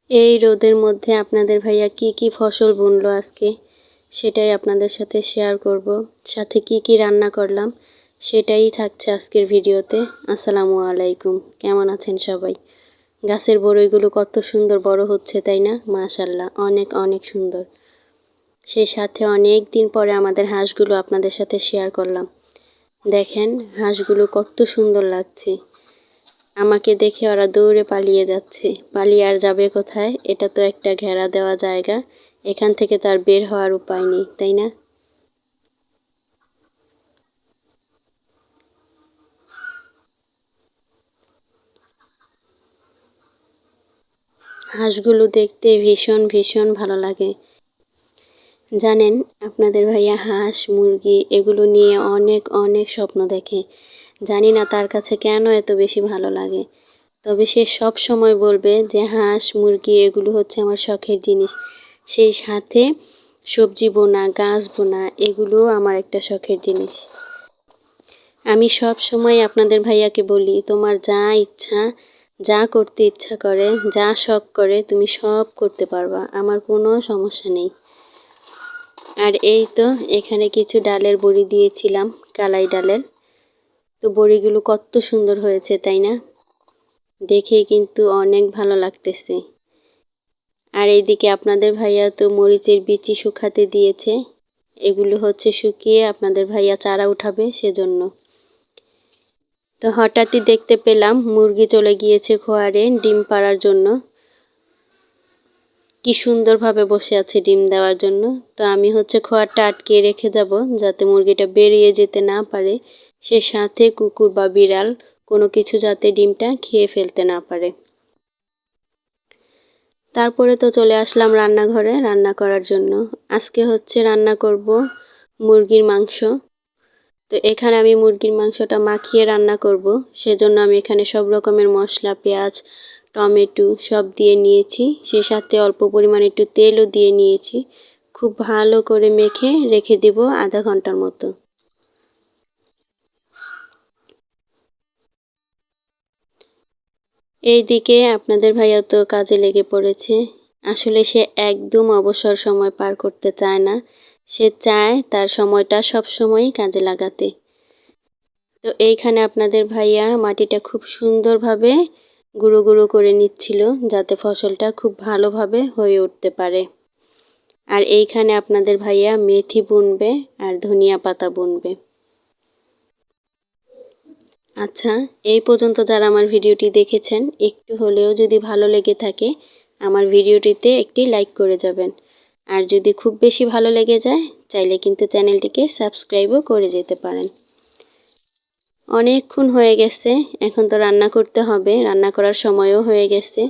এই রোদের মধ্যে আপনাদের ভাইয়া কি কি ফসল বুনলো আজকে সেটাই আপনাদের সাথে শেয়ার করব। সাথে কি কি রান্না করলাম সেটাই থাকছে আজকের ভিডিওতে। আসসালামু আলাইকুম, কেমন আছেন সবাই? গাছের বড়ইগুলো কত সুন্দর বড় হচ্ছে, তাই না? মাশাল্লাহ, অনেক অনেক সুন্দর। সেই সাথে অনেক দিন পরে আমাদের হাঁসগুলো আপনাদের সাথে শেয়ার করলাম। দেখেন হাঁসগুলো কত সুন্দর লাগছে। আমাকে দেখে ওরা দৌড়ে পালিয়ে যাচ্ছে। পালিয়ে আর যাবে কোথায়? এটা তো একটা ঘেরা দেওয়া জায়গা, এখান থেকে তার বের হওয়ার উপায় নেই, তাই না? হাঁসগুলো দেখতে ভীষণ ভীষণ ভালো লাগে। জানেন, আপনাদের ভাইয়া হাঁস মুরগি এগুলো নিয়ে অনেক অনেক স্বপ্ন দেখে। জানি না তার কাছে কেন এত বেশি ভালো লাগে। তবে সে সব সময় বলবে যে হাঁস মুরগি এগুলো হচ্ছে আমার শখের জিনিস। সেই সাথে সবজি বোনা, গাছ বোনা এগুলোও আমার একটা শখের জিনিস। আমি সব সময় আপনাদের ভাইয়াকে বলি, তোমার যা ইচ্ছা, যা করতে ইচ্ছা করে, যা শখ করে তুমি সব করতে পারবা, আমার কোনো সমস্যা নেই। আর এই তো এখানে কিছু ডালের বড়ি দিয়েছিলাম, কালাই ডালের। তো বড়িগুলো কত সুন্দর হয়েছে, তাই না? দেখেই কিন্তু অনেক ভালো লাগতেছে। আর এইদিকে আপনাদের ভাইয়া তো মরিচের বিচি শুকাতে দিয়েছে। এগুলো হচ্ছে শুকিয়ে আপনাদের ভাইয়া চারা উঠাবে সেজন্য। তো হঠাৎই দেখতে পেলাম মুরগি চলে গিয়েছে খোয়ারে ডিম পাড়ার জন্য। কি সুন্দরভাবে বসে আছে ডিম দেওয়ার জন্য। তো আমি হচ্ছে খোয়ারটা আটকে রেখে যাব যাতে মুরগিটা বেরিয়ে যেতে না পারে। সে সাথে কুকুর বা বিড়াল কোনো কিছু যাতে ডিমটা খেয়ে ফেলতে না পারে। তারপরে তো চলে আসলাম রান্নাঘরে রান্না করার জন্য। আজকে হচ্ছে রান্না করব মুরগির মাংস। তো এখানে আমি মুরগির মাংসটা মাখিয়ে রান্না করব। সেজন্য আমি এখানে সব রকমের মশলা, পেঁয়াজ, টমেটো সব দিয়ে নিয়েছি। সেই সাথে অল্প পরিমাণে একটু তেলও দিয়ে নিয়েছি। খুব ভালো করে মেখে রেখে দেব আধা ঘন্টার মতো। এইদিকে আপনাদের ভাইয়া তো কাজে লেগে পড়েছে। আসলে সে একদম অবসর সময় পার করতে চায় না। সে চায় তার সময়টা সব সময়ই কাজে লাগাতে। তো এইখানে আপনাদের ভাইয়া মাটিটা খুব সুন্দরভাবে গুঁড়ো গুঁড়ো করে নিচ্ছিল যাতে ফসলটা খুব ভালোভাবে হয়ে উঠতে পারে। আর এইখানে আপনাদের ভাইয়া মেথি বুনবে আর ধনিয়া পাতা বুনবে। আচ্ছা, এই পর্যন্ত যারা আমার ভিডিওটি দেখেছেন, একটু হলেও যদি ভালো লেগে থাকে আমার ভিডিওটিতে একটি লাইক করে যাবেন। আর যদি খুব বেশি ভালো লেগে যায় চাইলে কিন্তু চ্যানেলটিকে সাবস্ক্রাইবও করে যেতে পারেন। অনেকক্ষণ হয়ে গেছে, এখন তো রান্না করতে হবে, রান্না করার সময়ও হয়ে গেছে।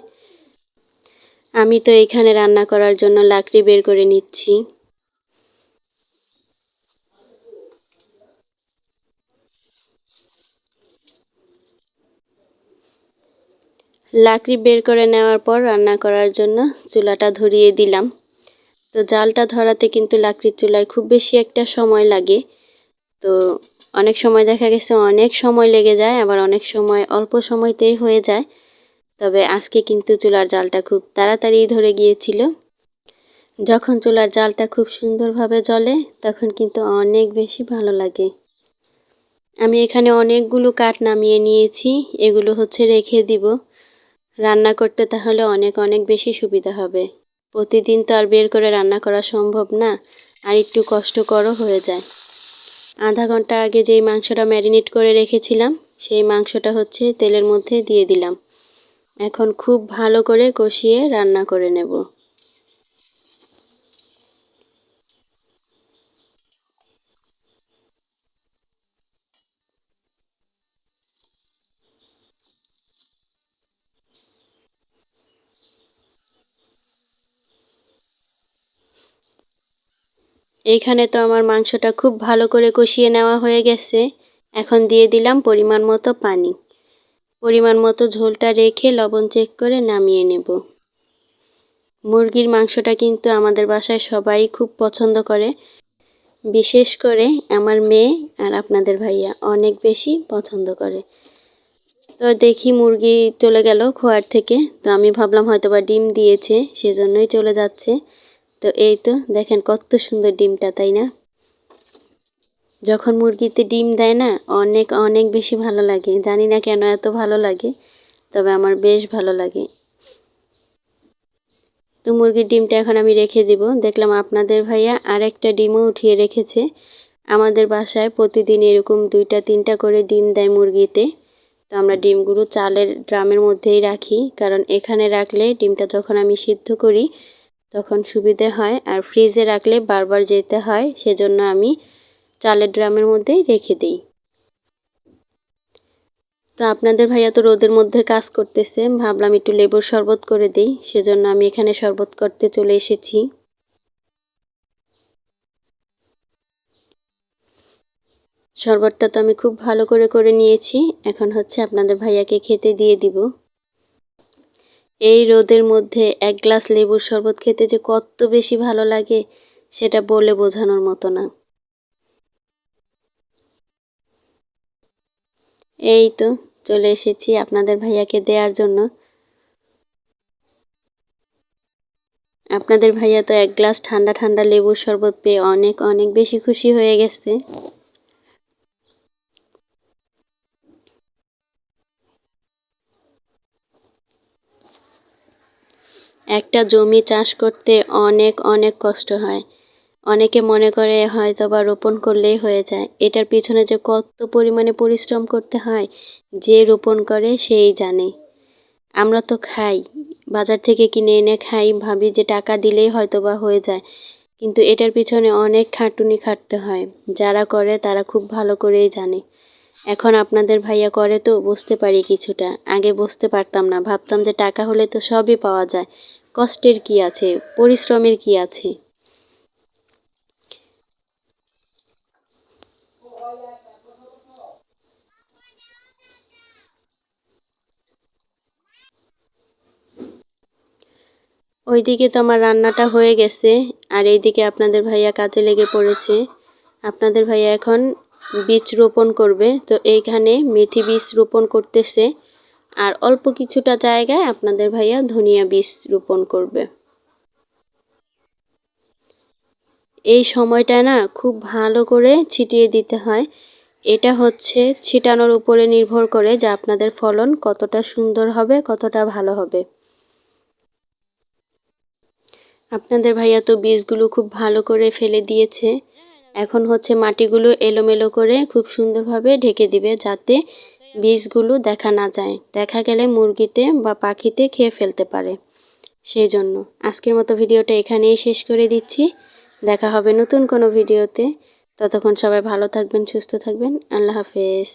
আমি তো এখানে রান্না করার জন্য লাকড়ি বের করে নিচ্ছি। লাকড়ি বের করে নেওয়ার পর রান্না করার জন্য চুলাটা ধরিয়ে দিলাম। তো জালটা ধরাতে কিন্তু লাকড়ির চুলায় খুব বেশি একটা সময় লাগে। তো অনেক সময় দেখা গেছে অনেক সময় লেগে যায়, আবার অনেক সময় অল্প সময়তেই হয়ে যায়। তবে আজকে কিন্তু চুলার জালটা খুব তাড়াতাড়ি ধরে গিয়েছিল। যখন চুলার জালটা খুব সুন্দরভাবে জ্বলে তখন কিন্তু অনেক বেশি ভালো লাগে। আমি এখানে অনেকগুলো কাঠ নামিয়ে নিয়েছি, এগুলো হচ্ছে রেখে দিব রান্না করতে, তাহলে অনেক অনেক বেশি সুবিধা হবে। প্রতিদিন তো আর বের করে রান্না করা সম্ভব না, আর একটু কষ্টকরও হয়ে যায়। আধা ঘন্টা আগে যেই মাংসটা ম্যারিনেট করে রেখেছিলাম সেই মাংসটা হচ্ছে তেলের মধ্যে দিয়ে দিলাম। এখন খুব ভালো করে কষিয়ে রান্না করে নেব। এইখানে তো আমার মাংসটা খুব ভালো করে কষিয়ে নেওয়া হয়ে গেছে। এখন দিয়ে দিলাম পরিমাণ মতো পানি। পরিমাণ মতো ঝোলটা রেখে লবণ চেক করে নামিয়ে নেব। মুরগির মাংসটা কিন্তু আমাদের বাসায় সবাই খুব পছন্দ করে, বিশেষ করে আমার মেয়ে আর আপনাদের ভাইয়া অনেক বেশি পছন্দ করে। তো তো দেখি মুরগি চলে গেল খোয়ার থেকে। তো আমি ভাবলাম হয়তোবা ডিম দিয়েছে, সেজন্যই চলে যাচ্ছে। তো এই তো দেখেন কত সুন্দর ডিমটা, তাই না? যখন মুরগিতে ডিম দেয় না, অনেক অনেক বেশি ভালো লাগে। জানি না কেন এত ভালো লাগে, তবে আমার বেশ ভালো লাগে। তো মুরগির ডিমটা এখন আমি রেখে দিব। দেখলাম আপনাদের ভাইয়া আরেকটা ডিমও উঠিয়ে রেখেছে। আমাদের বাসায় প্রতিদিন এরকম 2টা 3টা করে ডিম দেয় মুরগিতে। তো আমরা ডিমগুলো চালের ড্রামের মধ্যেই রাখি, কারণ এখানে রাখলে ডিমটা যখন আমি সিদ্ধ করি তখন সুবিধে হয়, আর ফ্রিজে রাখলে বারবার যেতে হয়, সেজন্য আমি চালের ড্রামের মধ্যেই রেখে দিই। তো আপনাদের ভাইয়া তো রোদের মধ্যে কাজ করতেছে, ভাবলাম একটু লেবুর শরবত করে দিই, সেজন্য আমি এখানে শরবত করতে চলে এসেছি। শরবতটা তো আমি খুব ভালো করে করে নিয়েছি। এখন হচ্ছে আপনাদের ভাইয়াকে খেতে দিয়ে দিব। এই রোদের মধ্যে 1 গ্লাস লেবুর শরবত খেতে যে কত বেশি ভালো লাগে সেটা বলে বোঝানোর মতো না। এই তো চলে এসেছি আপনাদের ভাইয়াকে দেওয়ার জন্য। আপনাদের ভাইয়া তো 1 গ্লাস ঠান্ডা ঠান্ডা লেবুর শরবত পেয়ে অনেক অনেক বেশি খুশি হয়ে গেছে। একটা জমি চাষ করতে অনেক অনেক কষ্ট হয়। অনেকে মনে করে হয়তোবা রোপণ করলেই হয়ে যায়। এটার পিছনে যে কত পরিমাণে পরিশ্রম করতে হয়, যে রোপণ করে সেই জানে। আমরা তো খাই, বাজার থেকে কিনে এনে খাই, ভাবি যে টাকা দিলেই হয়তোবা হয়ে যায়। কিন্তু এটার পিছনে অনেক খাটুনি খাটতে হয়। যারা করে তারা খুব ভালো করেই জানে। এখন আপনাদের ভাইয়া করে তো বুঝতে পারি কিছুটা। আগে বুঝতে পারতাম না, ভাবতাম যে টাকা হলে তো সবই পাওয়া যায়। কষ্টের কি আছে, পরিশ্রমের কি আছে। ওইদিকে তো আমার রান্নাটা হয়ে গেছে, আর এইদিকে আপনাদের ভাইয়া কাজে লেগে পড়েছে। আপনাদের ভাইয়া এখন বীজ রোপণ করবে, তো এইখানে মেথি বীজ রোপণ করতেছে। আর অল্প কিছুটা জায়গায় আপনাদের ভাইয়া ধনিয়া বীজ রোপণ করবে। এই সময়টা না খুব ভালো করে ছিটিয়ে দিতে হয়। এটা হচ্ছে ছিটানোর উপরে নির্ভর করে যে আপনাদের ফলন কতটা সুন্দর হবে, কতটা ভালো হবে। আপনাদের ভাইয়া তো বীজগুলো খুব ভালো করে ফেলে দিয়েছে। এখন হচ্ছে মাটিগুলো এলোমেলো করে খুব সুন্দরভাবে ঢেকে দিবে, যাতে বীজগুলো দেখা না যায়। দেখা গেলে মুরগিতে বা পাখিতে খেয়ে ফেলতে পারে। সেই জন্য আজকের মতো ভিডিওটা এখানেই শেষ করে দিচ্ছি। দেখা হবে নতুন কোনো ভিডিওতে। ততক্ষণ সবাই ভালো থাকবেন, সুস্থ থাকবেন। আল্লাহ হাফেজ।